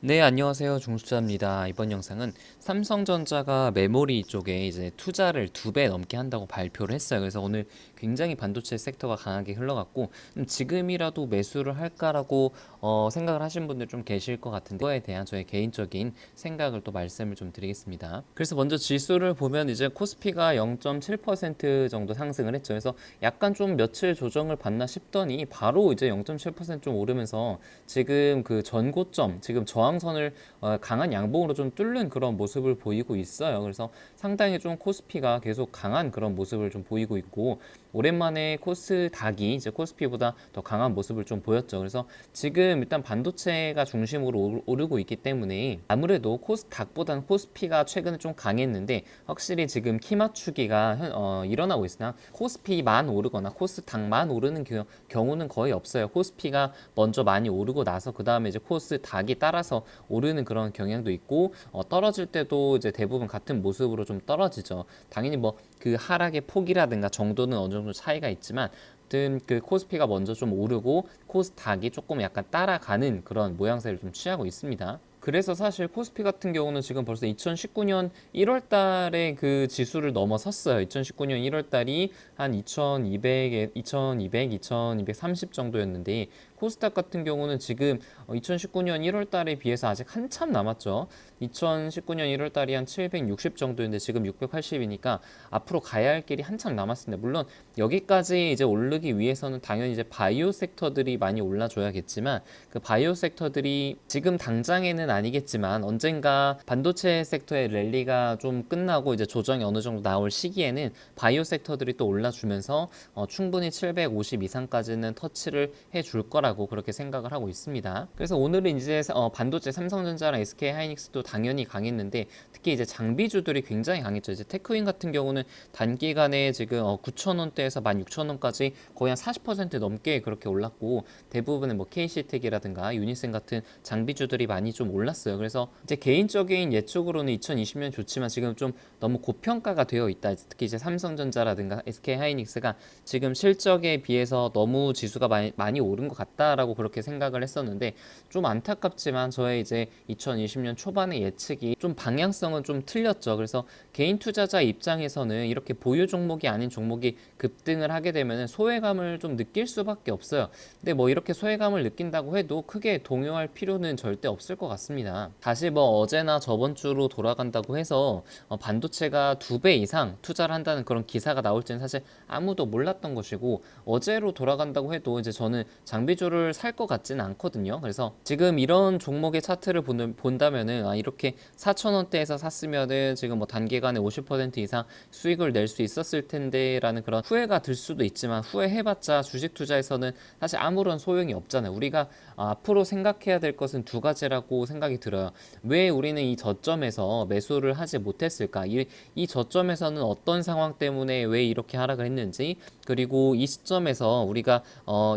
네, 안녕하세요. 중수자입니다. 이번 영상은 삼성전자가 메모리 쪽에 이제 투자를 2배 넘게 한다고 발표를 했어요. 그래서 오늘 굉장히 반도체 섹터가 강하게 흘러갔고, 지금이라도 매수를 할까라고 생각을 하신 분들 좀 계실 것 같은데, 그거에 대한 저의 개인적인 생각을 또 말씀을 좀 드리겠습니다. 그래서 먼저 지수를 보면 이제 코스피가 0.7% 정도 상승을 했죠. 그래서 약간 좀 며칠 조정을 받나 싶더니 바로 이제 0.7%좀 오르면서 지금 그 전고점, 지금 저항선을 강한 양봉으로 좀 뚫는 그런 모습을 보이고 있어요. 그래서 상당히 좀 코스피가 계속 강한 그런 모습을 좀 보이고 있고, 오랜만에 코스닥이 이제 코스피보다 더 강한 모습을 좀 보였죠. 그래서 지금 일단 반도체가 중심으로 오르고 있기 때문에 아무래도 코스닥보다는 코스피가 최근에 좀 강했는데, 확실히 지금 키 맞추기가 일어나고 있으나 코스피만 오르거나 코스닥만 오르는 경우는 거의 없어요. 코스피가 먼저 많이 오르고 나서 그 다음에 이제 코스닥이 따라서 오르는 그런 경향도 있고, 떨어질 때도 이제 대부분 같은 모습으로 좀 떨어지죠. 당연히 뭐 그 하락의 폭이라든가 정도는 어느 정도 차이가 있지만, 아무튼 그 코스피가 먼저 좀 오르고 코스닥이 조금 약간 따라가는 그런 모양새를 좀 취하고 있습니다. 그래서 사실 코스피 같은 경우는 지금 벌써 2019년 1월 달에 그 지수를 넘어섰어요. 2019년 1월 달이 한 2230 정도였는데, 코스닥 같은 경우는 지금 2019년 1월 달에 비해서 아직 한참 남았죠. 2019년 1월 달이 한 760 정도였는데 지금 680이니까 앞으로 가야 할 길이 한참 남았습니다. 물론 여기까지 이제 오르기 위해서는 당연히 이제 바이오 섹터들이 많이 올라줘야겠지만, 그 바이오 섹터들이 지금 당장에는 아니겠지만 언젠가 반도체 섹터의 랠리가 좀 끝나고 이제 조정이 어느 정도 나올 시기에는 바이오 섹터들이 또 올라주면서 충분히 750 이상까지는 터치를 해줄 거라고 그렇게 생각을 하고 있습니다. 그래서 오늘은 이제 반도체 삼성전자랑 SK 하이닉스도 당연히 강했는데, 특히 이제 장비주들이 굉장히 강했죠. 이제 테크윈 같은 경우는 단기간에 지금 9,000원대에서 16,000원까지 거의 한 40% 넘게 그렇게 올랐고, 대부분의 뭐 KC텍이라든가 유니센 같은 장비주들이 많이 좀 올랐어요. 그래서 이제 개인적인 예측으로는 2020년 좋지만 지금 좀 너무 고평가가 되어 있다. 특히 이제 삼성전자라든가 SK 하이닉스가 지금 실적에 비해서 너무 지수가 많이 오른 것 같다라고 그렇게 생각을 했었는데, 좀 안타깝지만 저의 이제 2020년 초반의 예측이 좀 방향성은 좀 틀렸죠. 그래서 개인 투자자 입장에서는 이렇게 보유 종목이 아닌 종목이 급등을 하게 되면 소외감을 좀 느낄 수밖에 없어요. 근데 뭐 이렇게 소외감을 느낀다고 해도 크게 동요할 필요는 절대 없을 것 같습니다. 다시 뭐 어제나 저번 주로 돌아간다고 해서 반도체가 2배 이상 투자를 한다는 그런 기사가 나올지는 사실 아무도 몰랐던 것이고, 어제로 돌아간다고 해도 이제 저는 장비주를 살 것 같지는 않거든요. 그래서 지금 이런 종목의 차트를 본다면은 이렇게 4,000원대에서 샀으면은 지금 뭐 단기간에 50% 이상 수익을 낼 수 있었을 텐데 라는 그런 후회가 들 수도 있지만, 후회해봤자 주식 투자에서는 사실 아무런 소용이 없잖아요. 우리가 앞으로 생각해야 될 것은 두 가지라고 생각이 들어요. 왜 우리는 이 저점에서 매수를 하지 못했을까? 이 저점에서는 어떤 상황 때문에 왜 이렇게 하락을 했는지, 그리고 이 시점에서 우리가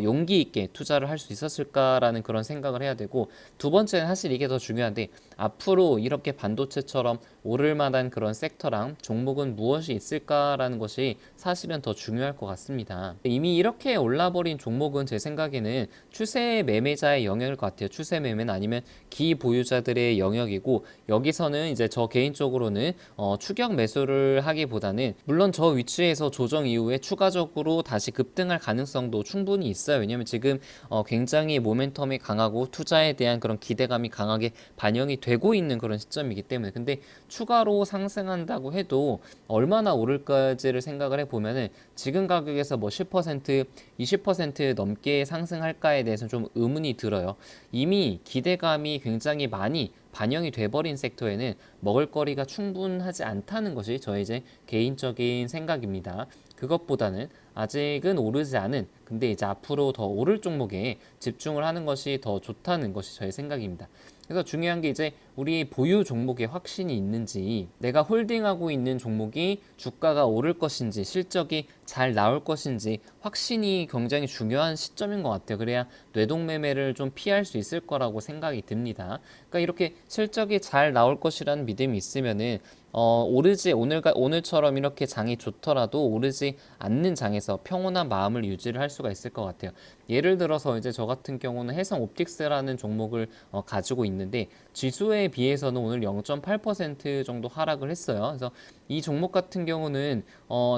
용기 있게 투자를 할 수 있었을까라는 그런 생각을 해야 되고, 두 번째는 사실 이게 더 중요한데, 앞으로 이렇게 반도체처럼 오를 만한 그런 섹터랑 종목은 무엇이 있을까라는 것이 사실은 더 중요할 것 같습니다. 이미 이렇게 올라버린 종목은 제 생각에는 추세 매매자의 영역일 것 같아요. 추세 매매는 아니면 기보유자들의 영역이고, 여기서는 이제 저 개인적으로는 추격 매수를 하기보다는, 물론 저 위치에서 조정 이후에 추가적으로 다시 급등할 가능성도 충분히 있어요. 왜냐면 지금 굉장히 모멘텀이 강하고 투자에 대한 그런 기대감이 강하게 반영이 되고 있는 그런 시점이기 때문에, 근데 추가로 상승한다고 해도 얼마나 오를까지를 생각을 해보면은 지금 가격에서 뭐 10%, 20% 넘게 상승할까에 대해서는 좀 의문이 들어요. 이미 기대감이 굉장히 많이 반영이 돼버린 섹터에는 먹을거리가 충분하지 않다는 것이 저의 이제 개인적인 생각입니다. 그것보다는 아직은 오르지 않은, 근데 이제 앞으로 더 오를 종목에 집중을 하는 것이 더 좋다는 것이 저의 생각입니다. 그래서 중요한 게 이제 우리 보유 종목에 확신이 있는지, 내가 홀딩하고 있는 종목이 주가가 오를 것인지, 실적이 잘 나올 것인지 확신이 굉장히 중요한 시점인 것 같아요. 그래야 뇌동매매를 좀 피할 수 있을 거라고 생각이 듭니다. 그러니까 이렇게 실적이 잘 나올 것이라는 믿음이 있으면은 오르지 오늘처럼 이렇게 장이 좋더라도 오르지 않는 장에서 평온한 마음을 유지를 할 수가 있을 것 같아요. 예를 들어서 이제 저 같은 경우는 해성 옵틱스라는 종목을 가지고 있는데 지수에 비해서는 오늘 0.8% 정도 하락을 했어요. 그래서 이 종목 같은 경우는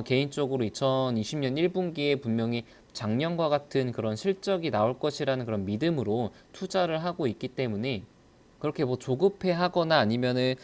개인적으로 2020년 1분기에 분명히 작년과 같은 그런 실적이 나올 것이라는 그런 믿음으로 투자를 하고 있기 때문에 그렇게 뭐 조급해 하거나 아니면은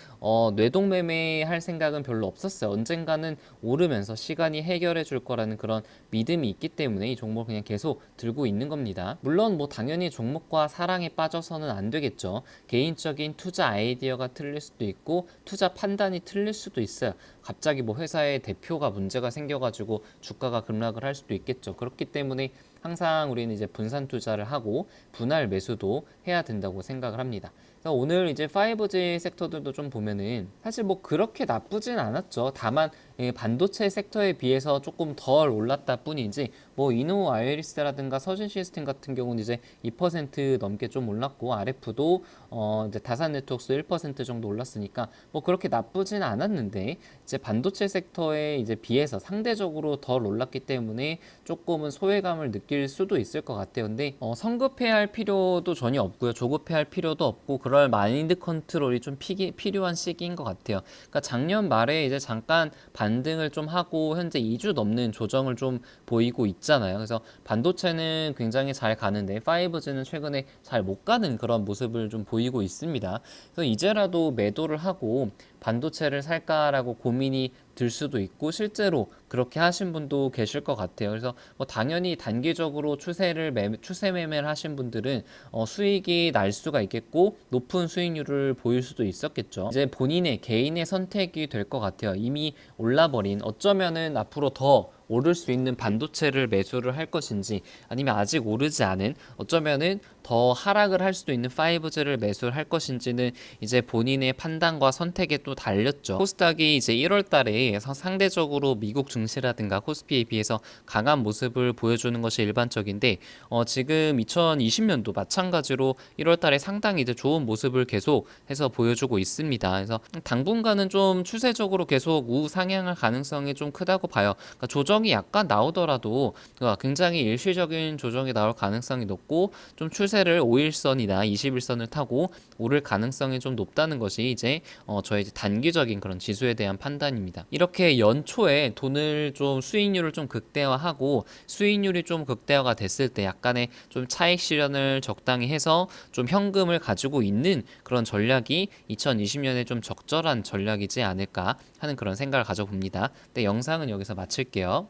뇌동매매 할 생각은 별로 없었어요. 언젠가는 오르면서 시간이 해결해 줄 거라는 그런 믿음이 있기 때문에 이 종목을 그냥 계속 들고 있는 겁니다. 물론 뭐 당연히 종목과 사랑에 빠져서는 안 되겠죠. 개인적인 투자 아이디어가 틀릴 수도 있고 투자 판단이 틀릴 수도 있어요. 갑자기 뭐 회사의 대표가 문제가 생겨가지고 주가가 급락을 할 수도 있겠죠. 그렇기 때문에 항상 우리는 이제 분산 투자를 하고 분할 매수도 해야 된다고 생각을 합니다. 그래서 오늘 이제 5G 섹터들도 좀 보면은 사실 뭐 그렇게 나쁘진 않았죠. 다만 반도체 섹터에 비해서 조금 덜 올랐다 뿐이지 뭐 이노 아이리스라든가 서진 시스템 같은 경우는 이제 2% 넘게 좀 올랐고 RF도 이제 다산 네트워크스 1% 정도 올랐으니까 뭐 그렇게 나쁘진 않았는데 이제 반도체 섹터에 이제 비해서 상대적으로 덜 올랐기 때문에 조금은 소외감을 느낄 수도 있을 것 같아요. 근데 성급해야 할 필요도 전혀 없고요. 조급해야 할 필요도 없고 그럴 마인드 컨트롤이 좀 필요한 시기인 것 같아요. 그러니까 작년 말에 이제 잠깐 반등을 좀 하고 현재 2주 넘는 조정을 좀 보이고 있잖아요. 그래서 반도체는 굉장히 잘 가는데 5G는 최근에 잘 못 가는 그런 모습을 좀 보이고 있습니다. 그래서 이제라도 매도를 하고 반도체를 살까라고 고민이 들 수도 있고 실제로 그렇게 하신 분도 계실 것 같아요. 그래서 뭐 당연히 단기적으로 추세 매매를 하신 분들은 수익이 날 수가 있겠고 높은 수익률을 보일 수도 있었겠죠. 이제 본인의 개인의 선택이 될 것 같아요. 이미 올라버린 어쩌면은 앞으로 더 오를 수 있는 반도체를 매수를 할 것인지 아니면 아직 오르지 않은 어쩌면은 더 하락을 할 수도 있는 5G를 매수를 할 것인지는 이제 본인의 판단과 선택에 또 달렸죠. 코스닥이 이제 1월 달에 상대적으로 미국 증시라든가 코스피에 비해서 강한 모습을 보여주는 것이 일반적인데 지금 2020년도 마찬가지로 1월 달에 상당히 이제 좋은 모습을 계속 해서 보여주고 있습니다. 그래서 당분간은 좀 추세적으로 계속 우상향할 가능성이 좀 크다고 봐요. 그러니까 조정이 약간 나오더라도 굉장히 일시적인 조정이 나올 가능성이 높고 좀 추세를 5일선이나 21선을 타고 오를 가능성이 좀 높다는 것이 이제 저의 단기적인 그런 지수에 대한 판단입니다. 이렇게 연초에 돈을 좀 수익률을 좀 극대화하고 수익률이 좀 극대화가 됐을 때 약간의 좀 차익 실현을 적당히 해서 좀 현금을 가지고 있는 그런 전략이 2020년에 좀 적절한 전략이지 않을까 하는 그런 생각을 가져봅니다. 네, 영상은 여기서 마칠게요.